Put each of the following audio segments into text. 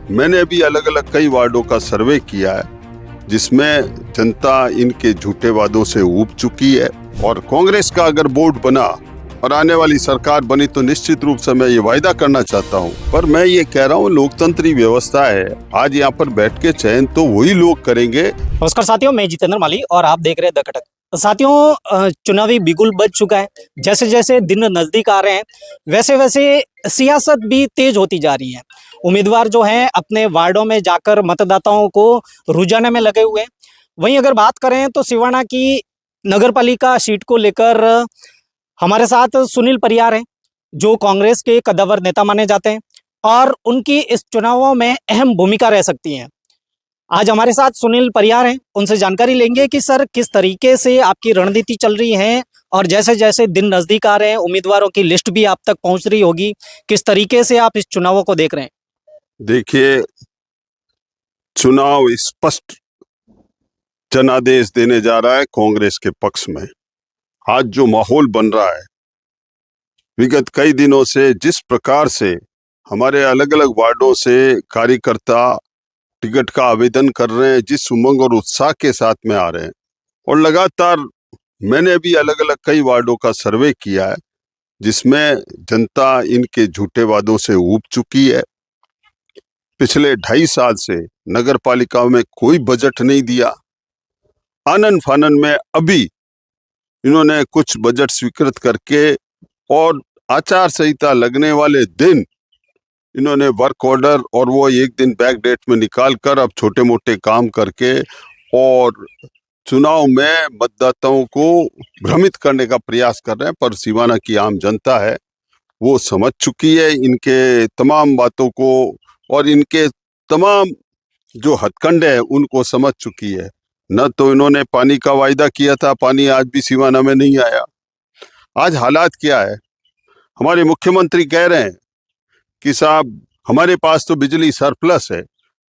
मैंने अभी अलग अलग कई वार्डों का सर्वे किया है, जिसमें जनता इनके झूठे वादों से ऊब चुकी है। और कांग्रेस का अगर बोर्ड बना और आने वाली सरकार बनी तो निश्चित रूप से मैं ये वायदा करना चाहता हूँ। पर मैं ये कह रहा हूँ, लोकतंत्री व्यवस्था है, आज यहाँ पर बैठ के चयन तो वही लोग करेंगे। नमस्कार साथियों, मैं जितेंद्र माली और आप देख रहे हैं द कटक। साथियों, चुनावी बिगुल बज चुका है। जैसे जैसे दिन नजदीक आ रहे हैं वैसे वैसे सियासत भी तेज होती जा रही है। उम्मीदवार जो हैं अपने वार्डों में जाकर मतदाताओं को रुझाने में लगे हुए हैं। वहीं अगर बात करें तो सिवाना की नगरपालिका सीट को लेकर हमारे साथ सुनील परियार हैं, जो कांग्रेस के कद्दावर नेता माने जाते हैं और उनकी इस चुनावों में अहम भूमिका रह सकती है। आज हमारे साथ सुनील परियार हैं, उनसे जानकारी लेंगे कि सर किस तरीके से आपकी रणनीति चल रही है और जैसे जैसे दिन नजदीक आ रहे हैं उम्मीदवारों की लिस्ट भी आप तक पहुंच रही होगी, किस तरीके से आप इस चुनावों को देख रहे हैं? देखिए, चुनाव स्पष्ट जनादेश देने जा रहा है कांग्रेस के पक्ष में। आज जो माहौल बन रहा है, विगत कई दिनों से जिस प्रकार से हमारे अलग अलग वार्डों से कार्यकर्ता टिकट का आवेदन कर रहे हैं, जिस उमंग और उत्साह के साथ में आ रहे हैं, और लगातार मैंने भी अलग अलग कई वार्डों का सर्वे किया है, जिसमें जनता इनके झूठे वादों से ऊब चुकी है। पिछले 2.5 साल से नगर पालिकाओं में कोई बजट नहीं दिया। आनन फानन में अभी इन्होंने कुछ बजट स्वीकृत करके और आचार संहिता लगने वाले दिन इन्होंने वर्क ऑर्डर और वो एक दिन बैक डेट में निकाल कर अब छोटे मोटे काम करके और चुनाव में मतदाताओं को भ्रमित करने का प्रयास कर रहे हैं। पर सिवाना की आम जनता है, वो समझ चुकी है इनके तमाम बातों को, और इनके तमाम जो हथकंडे हैं उनको समझ चुकी है। न तो इन्होंने पानी का वायदा किया था, पानी आज भी सिवाना में नहीं आया। आज हालात क्या है, हमारे मुख्यमंत्री कह रहे हैं कि साहब हमारे पास तो बिजली सरप्लस है।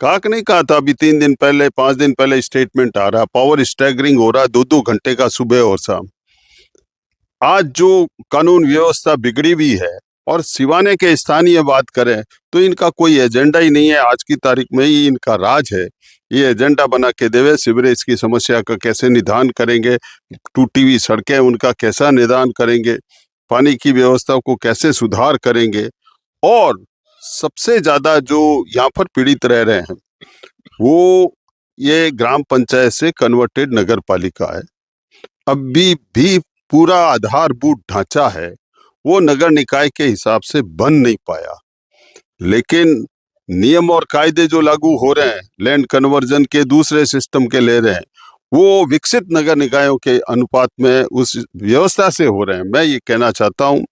काक नहीं कहा था अभी 3 दिन पहले, 5 दिन पहले स्टेटमेंट आ रहा, पावर स्टैगरिंग हो रहा 2-2 घंटे का सुबह और शाम। आज जो कानून व्यवस्था बिगड़ी हुई है, और सिवाने के स्थानीय बात करें तो इनका कोई एजेंडा ही नहीं है। आज की तारीख में ही इनका राज है। ये एजेंडा बना के देवे, सीवरेज की समस्या का कैसे निदान करेंगे, टूटी हुई सड़कें उनका कैसा निदान करेंगे, पानी की व्यवस्था को कैसे सुधार करेंगे, और सबसे ज्यादा जो यहाँ पर पीड़ित रह रहे हैं वो ये ग्राम पंचायत से कन्वर्टेड नगर पालिका है। अभी भी पूरा आधारभूत ढांचा है वो नगर निकाय के हिसाब से बन नहीं पाया। लेकिन नियम और कायदे जो लागू हो रहे हैं, लैंड कन्वर्जन के दूसरे सिस्टम के ले रहे हैं, वो विकसित नगर निकायों के अनुपात में उस व्यवस्था से हो रहे हैं। मैं ये कहना चाहता हूँ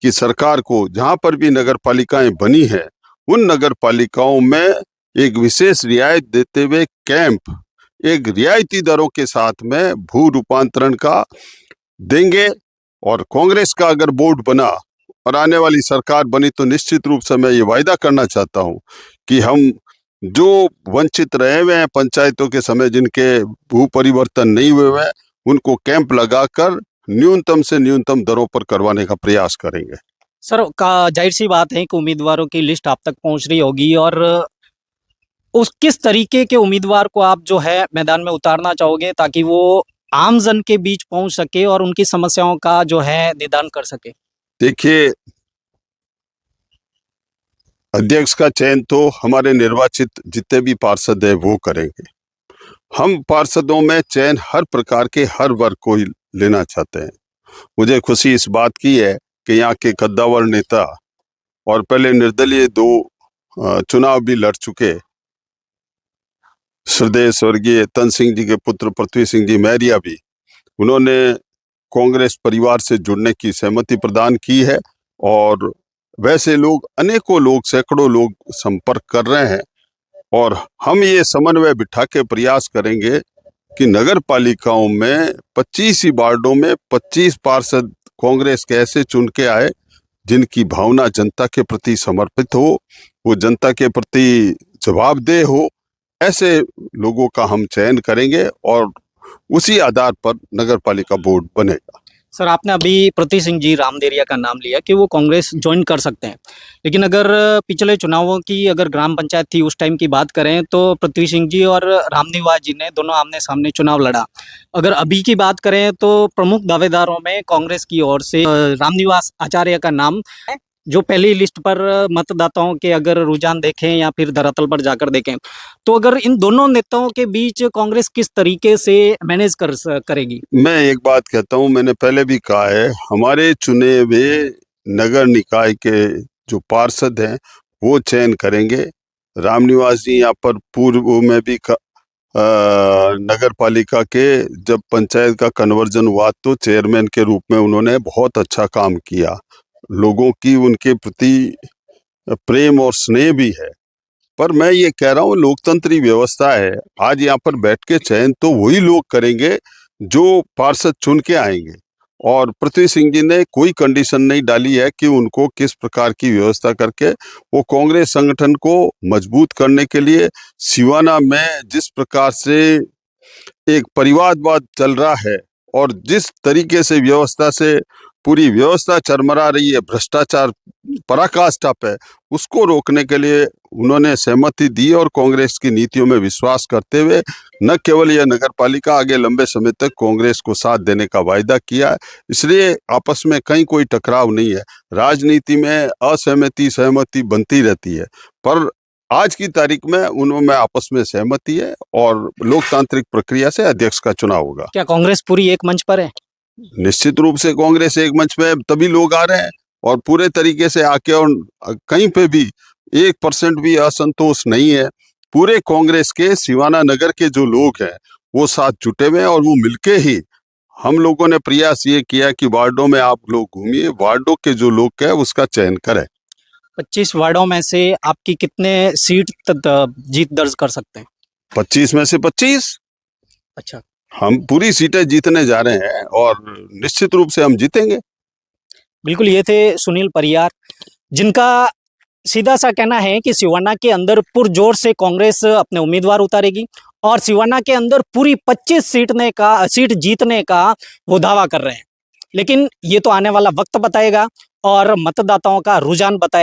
कि सरकार को जहां पर भी नगर पालिकाएं बनी है, उन नगर पालिकाओं में एक विशेष रियायत देते हुए कैंप एक रियायती दरों के साथ में भू रूपांतरण का देंगे। और कांग्रेस का अगर बोर्ड बना और आने वाली सरकार बनी तो निश्चित रूप से मैं ये वायदा करना चाहता हूँ कि हम जो वंचित रहे हुए हैं पंचायतों के समय, जिनके भू परिवर्तन नहीं हुए हैं, उनको कैंप लगाकर न्यूनतम से न्यूनतम दरों पर करवाने का प्रयास करेंगे। सर का जाहिर सी बात है कि उम्मीदवारों की लिस्ट आप तक पहुंच रही होगी और उस किस तरीके के उम्मीदवार को आप जो है मैदान में उतारना चाहोगे ताकि वो आम जन के बीच पहुंच सके और उनकी समस्याओं का जो है निदान कर सके? देखिए, अध्यक्ष का चयन तो हमारे निर्वाचित जितने भी पार्षद है वो करेंगे। हम पार्षदों में चयन हर प्रकार के हर वर्ग को ही लेना चाहते हैं। मुझे खुशी इस बात की है कि यहाँ के कद्दावर नेता और पहले निर्दलीय 2 चुनाव भी लड़ चुके श्रद्धेय स्वर्गीय तन सिंह जी के पुत्र पृथ्वी सिंह जी मैरिया भी, उन्होंने कांग्रेस परिवार से जुड़ने की सहमति प्रदान की है। और वैसे लोग अनेकों लोग, सैकड़ों लोग संपर्क कर रहे हैं। और हम ये समन्वय बिठा के प्रयास करेंगे कि नगर पालिकाओं में 25 ही वार्डों में 25 पार्षद कांग्रेस के ऐसे चुन के आए जिनकी भावना जनता के प्रति समर्पित हो, वो जनता के प्रति जवाबदेह हो। ऐसे लोगों का हम चयन करेंगे और उसी आधार पर नगर पालिका बोर्ड बनेगा। सर आपने अभी पृथ्वी सिंह जी रामदेरिया का नाम लिया कि वो कांग्रेस ज्वाइन कर सकते हैं, लेकिन अगर पिछले चुनावों की अगर ग्राम पंचायत थी उस टाइम की बात करें तो पृथ्वी सिंह जी और रामनिवास जी ने दोनों आमने सामने चुनाव लड़ा। अगर अभी की बात करें तो प्रमुख दावेदारों में कांग्रेस की ओर से रामनिवास आचार्य का नाम है, जो पहली लिस्ट पर मतदाताओं के अगर रुझान देखें या फिर धरातल पर जाकर देखें तो अगर इन दोनों नेताओं के बीच कांग्रेस किस तरीके से मैनेज करेगी। मैं एक बात कहता हूं, मैंने पहले भी कहा है, हमारे चुने हुए नगर निकाय के जो पार्षद हैं वो चयन करेंगे। रामनिवास जी यहाँ पर पूर्व में भी नगर पालिका के जब पंचायत का कन्वर्जन हुआ तो चेयरमैन के रूप में उन्होंने बहुत अच्छा काम किया। लोगों की उनके प्रति प्रेम और स्नेह भी है। पर मैं ये कह रहा हूँ, लोकतंत्री व्यवस्था है, आज यहाँ पर बैठ के चयन तो वही लोग करेंगे जो पार्षद चुन के आएंगे। और पृथ्वी सिंह जी ने कोई कंडीशन नहीं डाली है कि उनको किस प्रकार की व्यवस्था करके वो कांग्रेस संगठन को मजबूत करने के लिए सिवाना में जिस प्रकार से एक परिवारवाद चल रहा है और जिस तरीके से व्यवस्था से पूरी व्यवस्था चरमरा रही है, भ्रष्टाचार पराकाष्ठा पे, उसको रोकने के लिए उन्होंने सहमति दी और कांग्रेस की नीतियों में विश्वास करते हुए न केवल यह नगर पालिका आगे लंबे समय तक कांग्रेस को साथ देने का वायदा किया है। इसलिए आपस में कहीं कोई टकराव नहीं है। राजनीति में असहमति सहमति बनती रहती है, पर आज की तारीख में उनमें आपस में सहमति है और लोकतांत्रिक प्रक्रिया से अध्यक्ष का चुनाव होगा। क्या कांग्रेस पूरी एक मंच पर है? निश्चित रूप से कांग्रेस एक मंच में तभी लोग आ रहे हैं और पूरे तरीके से आके, और कहीं पे भी 1% भी असंतोष नहीं है। पूरे कांग्रेस के सिवाना नगर के जो लोग हैं वो साथ जुटे हुए हैं और वो मिलके ही हम लोगों ने प्रयास ये किया कि वार्डों में आप लोग घूमिए, वार्डों के जो लोग हैं उसका चयन करें। 25 वार्डों में से आपकी कितने सीट जीत दर्ज कर सकते हैं? 25 में से 25 अच्छा, हम पूरी सीटें जीतने जा रहे हैं और निश्चित रूप से हम जीतेंगे। बिल्कुल। ये थे सुनील परियार, जिनका सीधा सा कहना है कि सिवाना के अंदर पुरजोर से कांग्रेस अपने उम्मीदवार उतारेगी और सिवाना के अंदर पूरी 25 सीट जीतने का वो दावा कर रहे हैं। लेकिन ये तो आने वाला वक्त बताएगा और मतदाताओं का रुझान बताएगा।